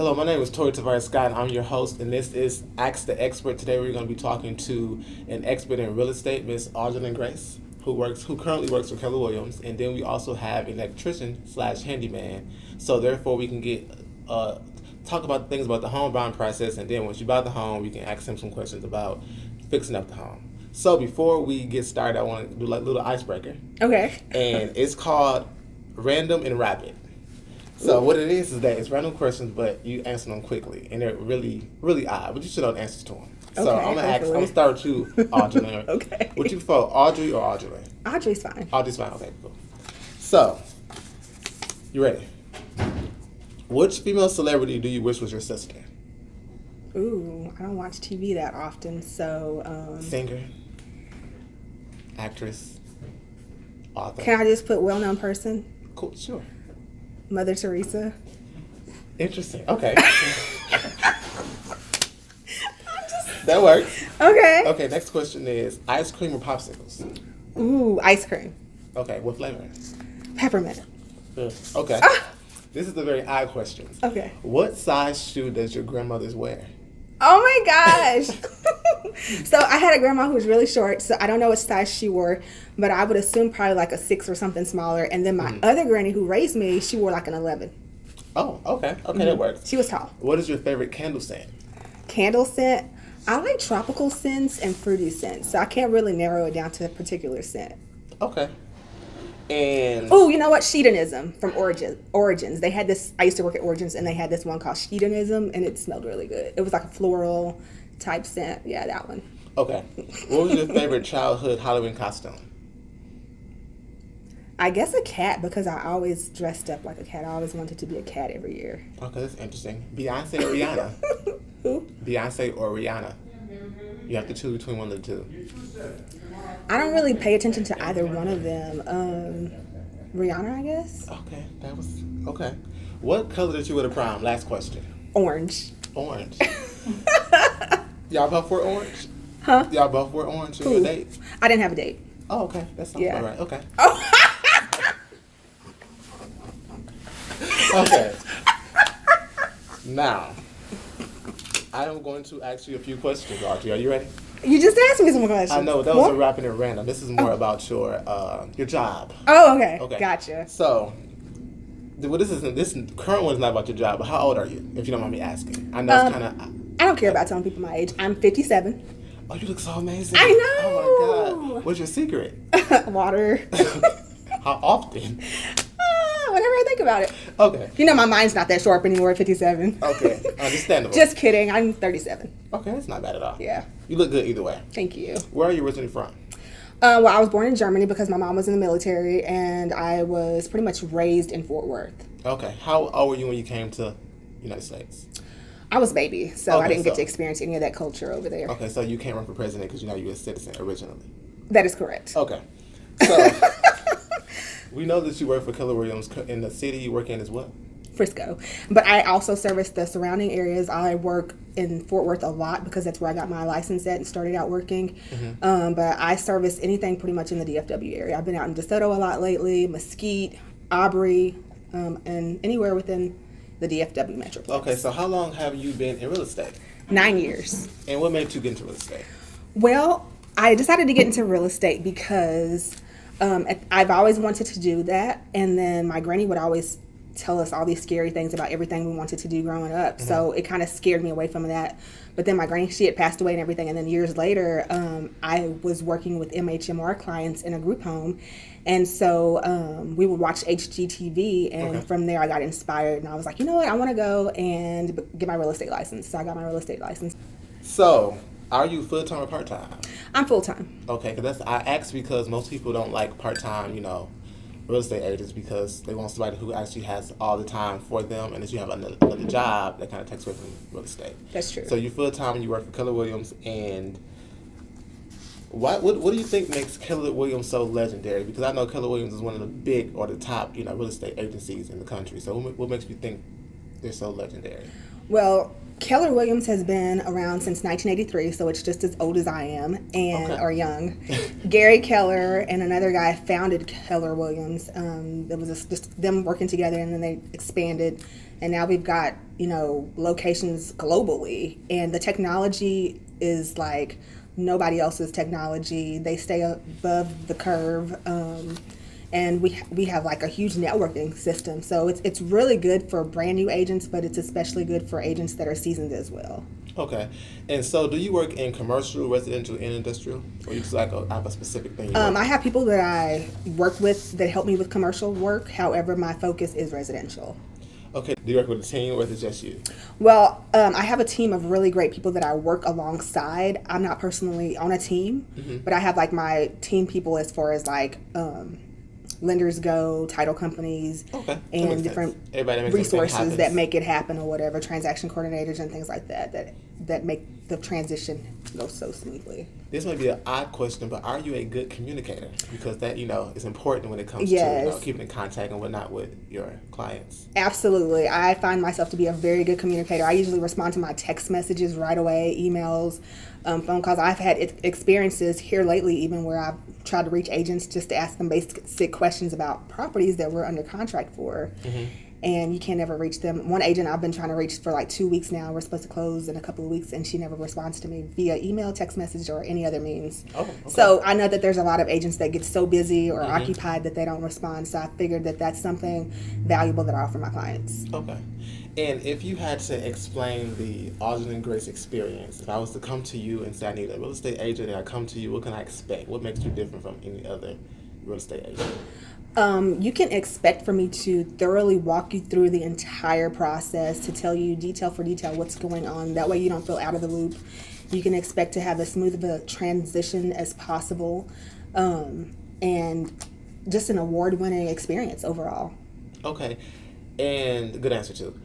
Hello, my name is Tori Tavares Scott, and I'm your host, and this is Ask the Expert. Today we're going to be talking to an expert in real estate, Miss Audrelyn Grace, who currently works for Keller Williams, and then we also have an electrician / handyman. So therefore, we can get talk about things about the home buying process, and then once you buy the home, we can ask him some questions about fixing up the home. So before we get started, I want to do like a little icebreaker. Okay. And it's called Random and Rapid. So what it is that it's random questions, but you answer them quickly, and they're really, really odd. But you should know the answers to them. So Okay, I'm gonna start with you, Audrey. Okay. Would you prefer Audrey or Audrelyn? Audrey's fine. Audrey's fine. Okay, cool. So, you ready? Which female celebrity do you wish was your sister? Ooh, I don't watch TV that often, so. Singer, actress, author. Can I just put well-known person? Cool. Sure. Mother Teresa. Interesting. Okay. That works. Okay. Okay, next question is ice cream or popsicles? Ooh, ice cream. Okay, what flavor? Peppermint. Okay. This is a very odd question. Okay. What size shoe does your grandmother's wear? Oh my gosh. So I had a grandma who was really short, so I don't know what size she wore, but I would assume probably like a 6 or something smaller. And then my other granny who raised me, she wore like an 11. Oh, okay. Okay, that works. She was tall. What is your favorite candle scent? Candle scent. I like tropical scents and fruity scents, so I can't really narrow it down to a particular scent. Okay. And Oh, you know what? Sheetonism from Origins. They had this. I used to work at Origins, and they had this one called Sheetonism, and it smelled really good. It was like a floral type scent. Yeah, that one. okay. What was your favorite childhood Halloween costume? I guess a cat, because I always dressed up like a cat. I always wanted to be a cat every year. Okay, that's interesting. Beyonce or Rihanna? Who? Beyonce or Rihanna? You have to choose between one of the two. I don't really pay attention to either one of them. Rihanna, I guess. Okay, that was okay. What color did you wear to prom? Last question. Orange. Orange. Y'all both wore orange? Huh? Y'all both wore orange on your date? I didn't have a date. Oh, okay. That's not all right. Okay. Oh. Okay. Now, I am going to ask you a few questions, Audrey. Are you ready? You just asked me some questions. I know, that was a rapid and random. This is more about your job. Oh, okay. Okay. Gotcha. So, well, this current one is not about your job, but how old are you, if you don't mind me asking? I know it's kind of... I don't care about telling people my age. I'm 57. Oh, you look so amazing. I know. Oh, my God. What's your secret? Water. How often? Whenever I think about it. Okay. You know, my mind's not that sharp anymore at 57. Okay. Understandable. Just kidding. I'm 37. Okay, that's not bad at all. Yeah. You look good either way. Thank you. Where are you originally from? Well, I was born in Germany because my mom was in the military, and I was pretty much raised in Fort Worth. Okay. How old were you when you came to the United States? I was a baby, so Okay, I didn't get to experience any of that culture over there. Okay, so you can't run for president because you're not a U.S. citizen originally. That is correct. Okay. So, we know that you work for Keller Williams, in the city you work in as well. Frisco. But I also service the surrounding areas. I work in Fort Worth a lot because that's where I got my license at and started out working. But I service anything pretty much in the DFW area. I've been out in DeSoto a lot lately, Mesquite, Aubrey, and anywhere within the DFW metroplex. Okay, so how long have you been in real estate? 9 years. And what made you get into real estate? Well, I decided to get into real estate because I've always wanted to do that. And then my granny would always tell us all these scary things about everything we wanted to do growing up. So it kind of scared me away from that. But then my granny, she had passed away and everything. And then years later, I was working with MHMR clients in a group home. And so we would watch HGTV. And from there, I got inspired. And I was like, you know what? I want to go and get my real estate license. So I got my real estate license. So, are you full-time or part-time? I'm full-time. Okay, because I asked because most people don't like part-time, real estate agents because they want somebody who actually has all the time for them, and if you have another job, that kind of takes away from real estate. That's true. So you're full-time and you work for Keller Williams, and what do you think makes Keller Williams so legendary? Because I know Keller Williams is one of the big or the top, real estate agencies in the country. So what makes you think they're so legendary? Well, Keller Williams has been around since 1983, so it's just as old as I am, or young. Gary Keller and another guy founded Keller Williams. It was just them working together, and then they expanded and now we've got, locations globally, and the technology is like nobody else's technology. They stay above the curve. And we have like a huge networking system, so it's really good for brand new agents, but it's especially good for agents that are seasoned as well. Okay. And so do you work in commercial, residential, and industrial? Or you just have a specific thing you work I have people that I work with that help me with commercial work. However, my focus is residential. Okay. Do you work with a team or is it just you? Well, I have a team of really great people that I work alongside. I'm not personally on a team, but I have like my team people as far as like lenders go, title companies, and different resources that make it happen or whatever, transaction coordinators and things like that make the transition go so smoothly. This might be an odd question, but are you a good communicator? Because that, is important when it comes to keeping in contact and whatnot with your clients. Absolutely. I find myself to be a very good communicator. I usually respond to my text messages right away, emails, phone calls. I've had experiences here lately even where I've tried to reach agents just to ask them basic questions about properties that we're under contract for. And you can't ever reach them. One agent I've been trying to reach for like 2 weeks now. We're supposed to close in a couple of weeks, and she never responds to me via email, text message, or any other means. So I know that there's a lot of agents that get so busy or occupied that they don't respond. So I figured that that's something valuable that I offer my clients. Okay. And if you had to explain the Audrelyn Grace experience, if I was to come to you and say I need a real estate agent and I come to you, what can I expect? What makes you different from any other real estate agent? You can expect for me to thoroughly walk you through the entire process, to tell you detail for detail what's going on. That way you don't feel out of the loop. You can expect to have as smooth of a transition as possible, and just an award-winning experience overall. Okay, and good answer too.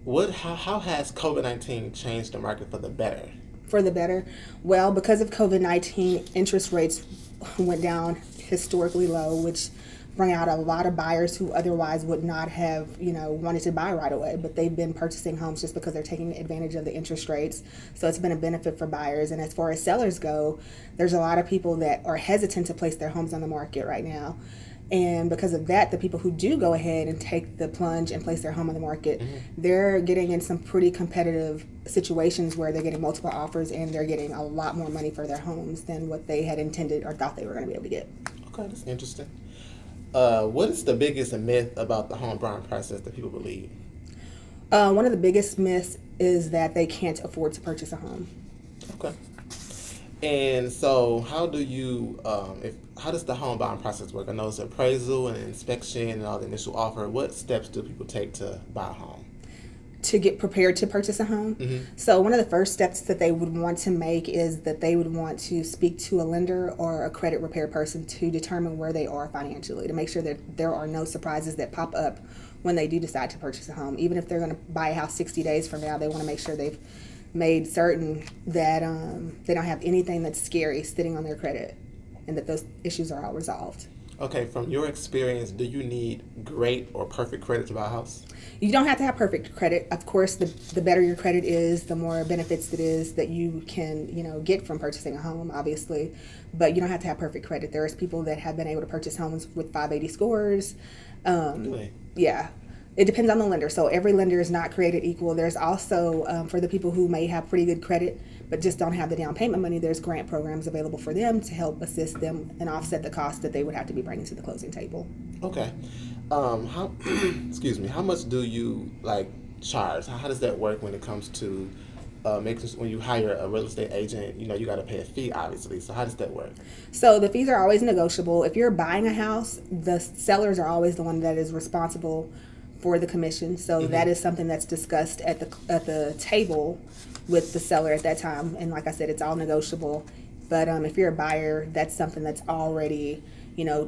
How has COVID-19 changed the market for the better? For the better? Well, because of COVID-19, interest rates went down historically low, which bring out a lot of buyers who otherwise would not have, wanted to buy right away, but they've been purchasing homes just because they're taking advantage of the interest rates. So it's been a benefit for buyers. And as far as sellers go, there's a lot of people that are hesitant to place their homes on the market right now. And because of that, the people who do go ahead and take the plunge and place their home on the market, they're getting in some pretty competitive situations where they're getting multiple offers and they're getting a lot more money for their homes than what they had intended or thought they were going to be able to get. Okay, that's interesting. What is the biggest myth about the home buying process that people believe? One of the biggest myths is that they can't afford to purchase a home. Okay. And so how do you, how does the home buying process work? I know it's appraisal and inspection and all the initial offer. What steps do people take to buy a home? To get prepared to purchase a home. So one of the first steps that they would want to make is that they would want to speak to a lender or a credit repair person to determine where they are financially, to make sure that there are no surprises that pop up when they do decide to purchase a home. Even if they're going to buy a house 60 days from now, they want to make sure they've made certain that they don't have anything that's scary sitting on their credit and that those issues are all resolved. Okay, from your experience, do you need great or perfect credit to buy a house? You don't have to have perfect credit. Of course, the better your credit is, the more benefits it is that you can, get from purchasing a home, obviously. But you don't have to have perfect credit. There's people that have been able to purchase homes with 580 scores. Really? Yeah. It depends on the lender. So every lender is not created equal. There's also, for the people who may have pretty good credit but just don't have the down payment money, there's grant programs available for them to help assist them and offset the cost that they would have to be bringing to the closing table. Okay. How how much do you charge? How does that work when it comes to when you hire a real estate agent? You got to pay a fee, obviously. So how does that work? So the fees are always negotiable. If you're buying a house, the sellers are always the one that is responsible for the commission. So that is something that's discussed at the table with the seller at that time. And like I said, it's all negotiable. But if you're a buyer, that's something that's already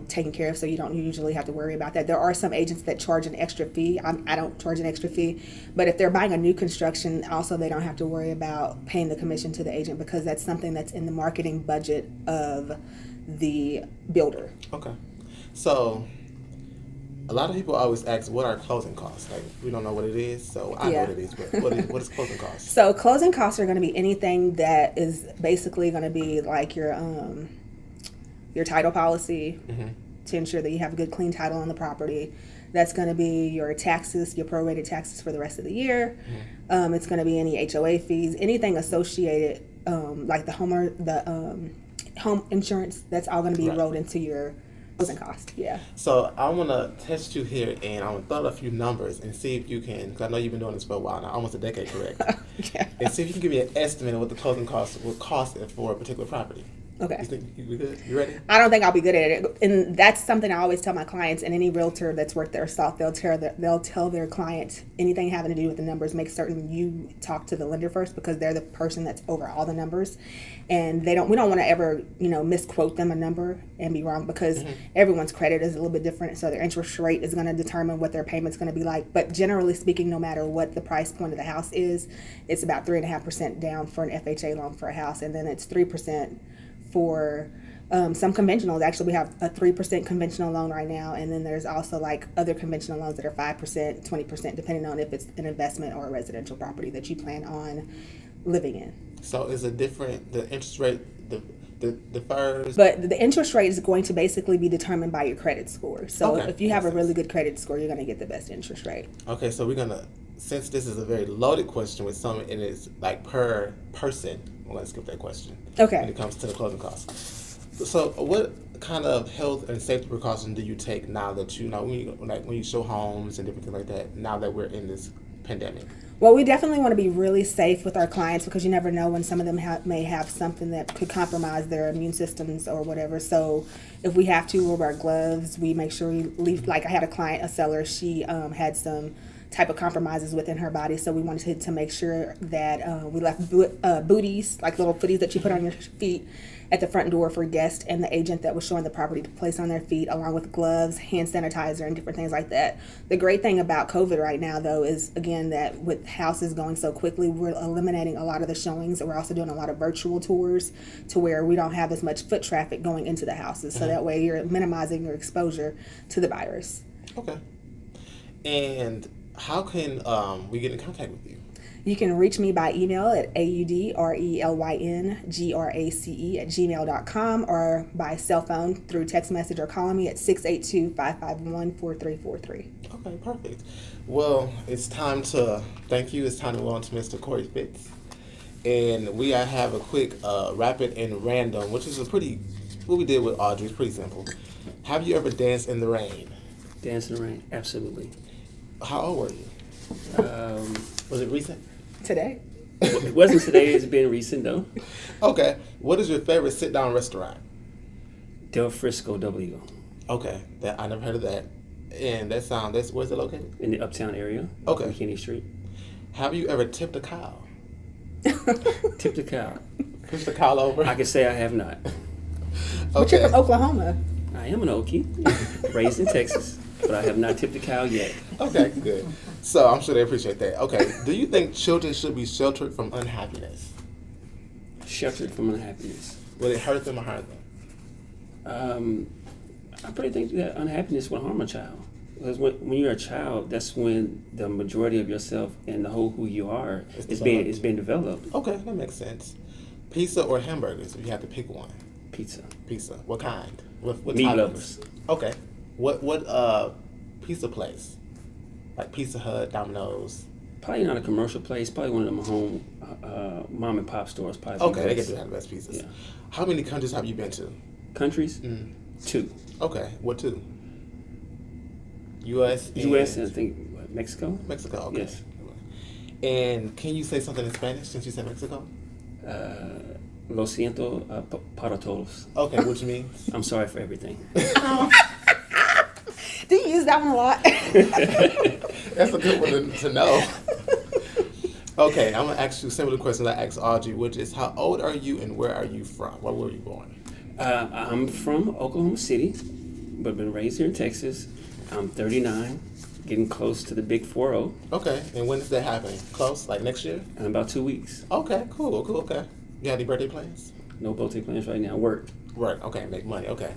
taken care of, so you don't usually have to worry about that. There are some agents that charge an extra fee. I don't charge an extra fee, but if they're buying a new construction, also they don't have to worry about paying the commission to the agent because that's something that's in the marketing budget of the builder. Okay. So a lot of people always ask, what are closing costs? We don't know what it is, so I know what it is, but what is closing costs? So closing costs are going to be anything that is basically going to be like your title policy to ensure that you have a good, clean title on the property, That's going to be your taxes, your prorated taxes for the rest of the year. It's going to be any HOA fees, anything associated, like the home insurance. That's all going to be rolled into your closing cost. Yeah. So I want to test you here, and I'm going to throw out a few numbers and see if you can, because I know you've been doing this for a while now, almost a decade, correct? Yeah. And see if you can give me an estimate of what the closing costs would cost for a particular property. Okay. You think you good? You ready? I don't think I'll be good at it, and that's something I always tell my clients. And any realtor that's worth their salt, they'll tell their client anything having to do with the numbers. Make certain you talk to the lender first, because they're the person that's over all the numbers, and we don't want to ever misquote them a number and be wrong, because everyone's credit is a little bit different. So their interest rate is going to determine what their payment's going to be like. But generally speaking, no matter what the price point of the house is, it's about 3.5% down for an FHA loan for a house, and then it's 3% for some conventionals. Actually, we have a 3% conventional loan right now, and then there's also like other conventional loans that are 5%, 20%, depending on if it's an investment or a residential property that you plan on living in. So is it different, the interest rate, the first? But the interest rate is going to basically be determined by your credit score. So Okay. if you have a really good credit score, you're going to get the best interest rate. Okay, so we're going to, since this is a very loaded question with some, and it's like per person, we're going to skip that question. Okay. When it comes to the closing costs. So what kind of health and safety precautions do you take now that when you show homes and different things like that, now that we're in this pandemic? Well, we definitely want to be really safe with our clients, because you never know when some of them may have something that could compromise their immune systems or whatever. So if we have to, we'll wear gloves. We make sure we leave, like I had a client, a seller, she had some type of compromises within her body, so we wanted to make sure that we left booties, like little footies that you put on your feet, at the front door for guests and the agent that was showing the property to place on their feet, along with gloves, hand sanitizer, and different things like that. The great thing about COVID right now, though, is again that with houses going so quickly, we're eliminating a lot of the showings, and we're also doing a lot of virtual tours to where we don't have as much foot traffic going into the houses, so that way you're minimizing your exposure to the virus. Okay. And how can we get in contact with you? You can reach me by email at audrylyngrace@gmail.com, or by cell phone through text message, or calling me at 682-551-4343. Okay, perfect. Well, it's time to thank you. It's time to go on to Mr. Corey Fitz. And we have a quick rapid and random, which is what we did with Audrey is pretty simple. Have you ever danced in the rain? Dance in the rain, absolutely. How old were you? Was it recent? Today? It wasn't today, it's been recent though. Okay. What is your favorite sit-down restaurant? Del Frisco W. Okay. I never heard of that. And where's it located? In the Uptown area. Okay. McKinney Street. Have you ever tipped a cow? Tipped a cow. Pushed a cow over? I can say I have not. But you're from Oklahoma. I am an Okie, raised in Texas, but I have not tipped a cow yet. Okay, good. So I'm sure they appreciate that. Okay. Do you think children should be sheltered from unhappiness? Sheltered from unhappiness. Will it hurt them or harm them? I pretty think that unhappiness will harm a child. Because when you're a child, that's when the majority of yourself and the whole who you are is being developed. Okay, that makes sense. Pizza or hamburgers, if you have to pick one? Pizza. Pizza. What kind? What Meat toppings? lovers. Okay. What pizza place? Like Pizza Hut, Domino's? Probably not a commercial place. Probably one of them home mom and pop stores. Probably. Okay, they get to have the best pizzas. Yeah. How many countries have you been to? Countries? 2. Okay, what 2? U.S. U.S. and I think Mexico. Mexico. Okay. Yes. And can you say something in Spanish since you said Mexico? Lo siento para todos. Okay, which means? I'm sorry for everything. Do you use that one a lot? That's a good one to know. Okay, I'm going to ask you a similar question I asked Audrey, which is how old are you and where are you from? Where were you born? I'm from Oklahoma City, but been raised here in Texas. I'm 39, getting close to the big 40 Okay, and when is that happening? Close? Like next year? in about 2 weeks. Okay, cool, okay. You have any birthday plans? No birthday plans right now. Work. Work, okay, make money, okay.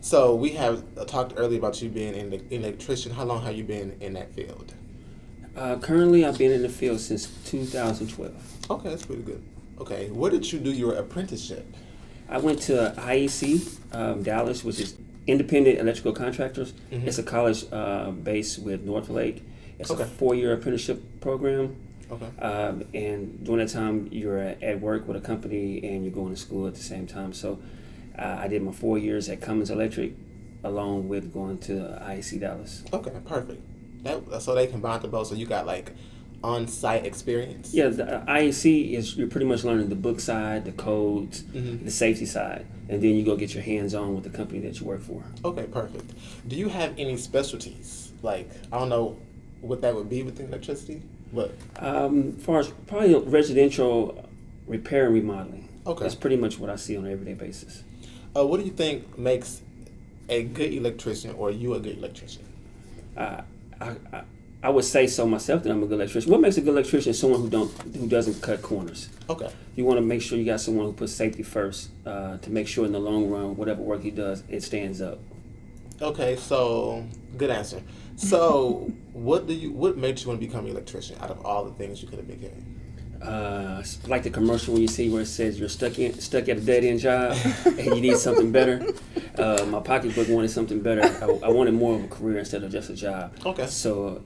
So we have talked earlier about you being an electrician. How long have you been in that field? Currently, I've been in the field since 2012. Okay, that's pretty good. Okay, where did you do your apprenticeship? I went to IEC, Dallas, which is Independent Electrical Contractors. Mm-hmm. It's a college based with Northlake. It's Okay. a 4-year apprenticeship program. Okay. And during that time, you're at work with a company and you're going to school at the same time. So I did my 4 years at Cummins Electric along with going to IEC Dallas. Okay, perfect. So they combined the both. So you got like on-site experience. Yeah, the IEC is you're pretty much learning the book side, the codes, Mm-hmm. the safety side, and then you go get your hands on with the company that you work for. Okay, perfect. Do you have any specialties? Like, I don't know what that would be within electricity, but As far as probably residential repair and remodeling. Okay. That's pretty much what I see on an everyday basis. what do you think makes a good electrician or you a good electrician? I would say so myself that I'm a good electrician. What makes a good electrician is someone who doesn't cut corners. Okay. You want to make sure you got someone who puts safety first to make sure in the long run, whatever work he does, it stands up. Okay, so good answer. So what made you want to become an electrician out of all the things you could have been getting? Like the commercial when you see where it says you're stuck at a dead end job and you need something better. My pocketbook wanted something better. I wanted more of a career instead of just a job. Okay. So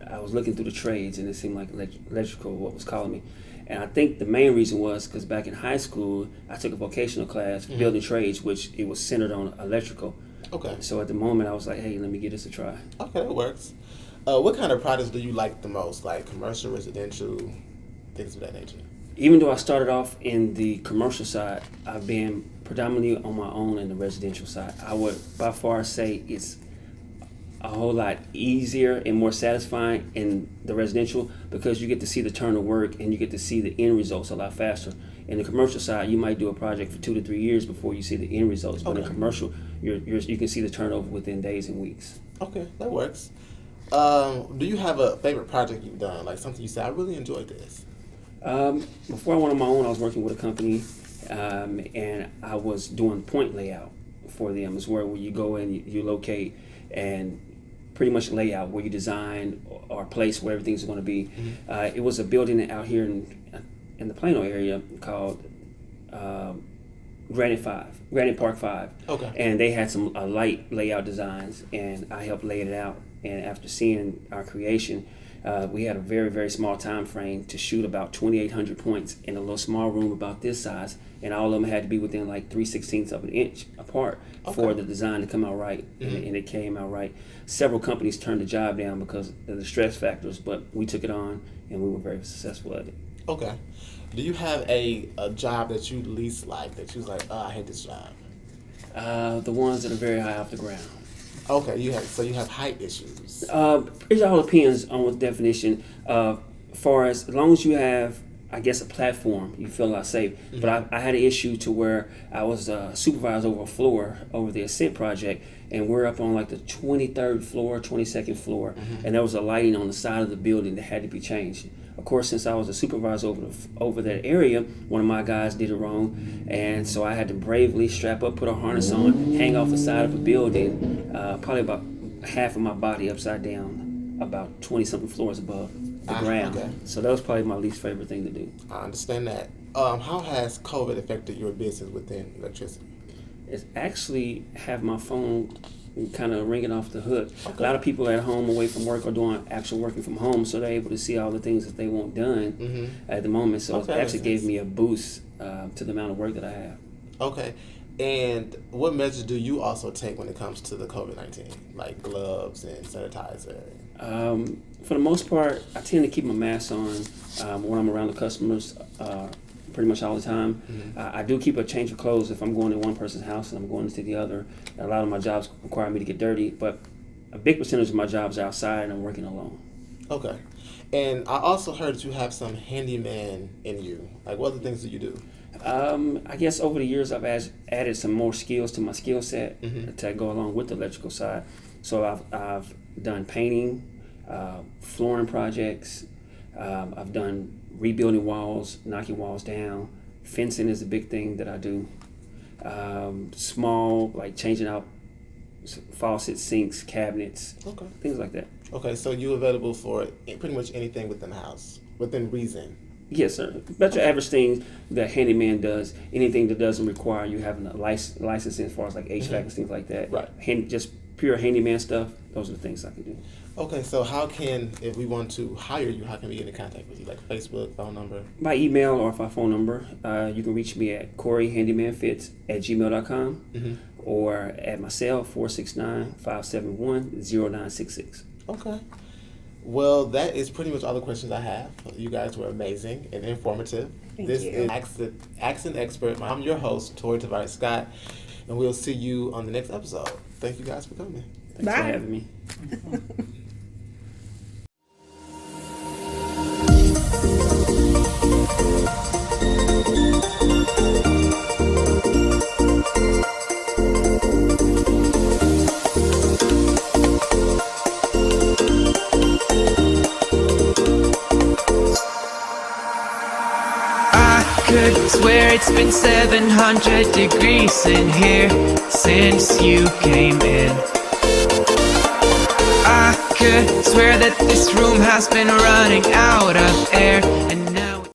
I was looking through the trades and it seemed like electrical what was calling me. And I think the main reason was because back in high school I took a vocational class, building trades, which it was centered on electrical. Okay. So at the moment I was like, hey, let me give this a try. Okay, that works. What kind of projects do you like the most? Like commercial, residential, things of that nature? Even though I started off in the commercial side, I've been predominantly on my own in the residential side. I would by far say it's a whole lot easier and more satisfying in the residential because you get to see the turn of work and you get to see the end results a lot faster. In the commercial side, you might do a project for 2 to 3 years before you see the end results. But in commercial, you can see the turnover within days and weeks. Okay, that works. Do you have a favorite project you've done? Like something you say, I really enjoyed this? Before I went on my own, I was working with a company, and I was doing point layout for them. It's where you go in, you locate, and pretty much lay out where you design or place where everything's going to be. Mm-hmm. It was a building out here in the Plano area called Granite Park 5. Okay. And they had some light layout designs, and I helped lay it out. And after seeing our creation, we had a very, very small time frame to shoot about 2,800 points in a little small room about this size, and all of them had to be within like 3/16 of an inch apart for the design to come out right, and it came out right. Several companies turned the job down because of the stress factors, but we took it on, and we were very successful at it. Okay. Do you have a job that you least like, that you was like, I hate this job? The ones that are very high off the ground. Okay, you have height issues. It all depends on what definition. Far as long as you have, I guess, a platform, you feel a lot safe. Mm-hmm. But I had an issue to where I was supervised over a floor over the Ascent project, and we're up on like the 23rd floor, 22nd floor, and there was a lighting on the side of the building that had to be changed. Of course, since I was a supervisor over that area, one of my guys did it wrong, and so I had to bravely strap up, put a harness on, hang off the side of a building, probably about half of my body upside down, about 20-something floors above the ground. Okay. So that was probably my least favorite thing to do. I understand that. How has COVID affected your business within electricity? It's actually have my phone kind of ringing off the hook. Okay. A lot of people at home away from work are doing actual working from home, so they're able to see all the things that they want done at the moment. So it actually gave me a boost to the amount of work that I have. Okay. And what measures do you also take when it comes to the COVID-19, like gloves and sanitizer? For the most part, I tend to keep my mask on when I'm around the customers pretty much all the time. I do keep a change of clothes if I'm going to one person's house and I'm going to the other. A lot of my jobs require me to get dirty, but a big percentage of my jobs are outside and I'm working alone. Okay. And I also heard that you have some handyman in you. Like, what other things do you do? I guess over the years I've added some more skills to my skill set to go along with the electrical side. So I've done painting, flooring projects. I've done rebuilding walls, knocking walls down. Fencing is a big thing that I do. Small, like changing out faucets, sinks, cabinets, things like that. Okay, so you're available for pretty much anything within the house, within reason. Yes, sir. But your average thing that handyman does, anything that doesn't require you having a license as far as like HVAC and things like that. Right. Just pure handyman stuff. Those are the things I can do. Okay, so how can, if we want to hire you, how can we get in contact with you? Like Facebook, phone number? By email or by phone number. You can reach me at CoreyHandymanFits@gmail.com or at my cell 469-571-0966. Okay. Well, that is pretty much all the questions I have. You guys were amazing and informative. Thank This you. is Ask an Expert. I'm your host, Tori Tavares Scott, and we'll see you on the next episode. Thank you guys for coming. Thanks Bye. for having me. Could swear it's been 700 degrees in here since you came in. I could swear that this room has been running out of air, and now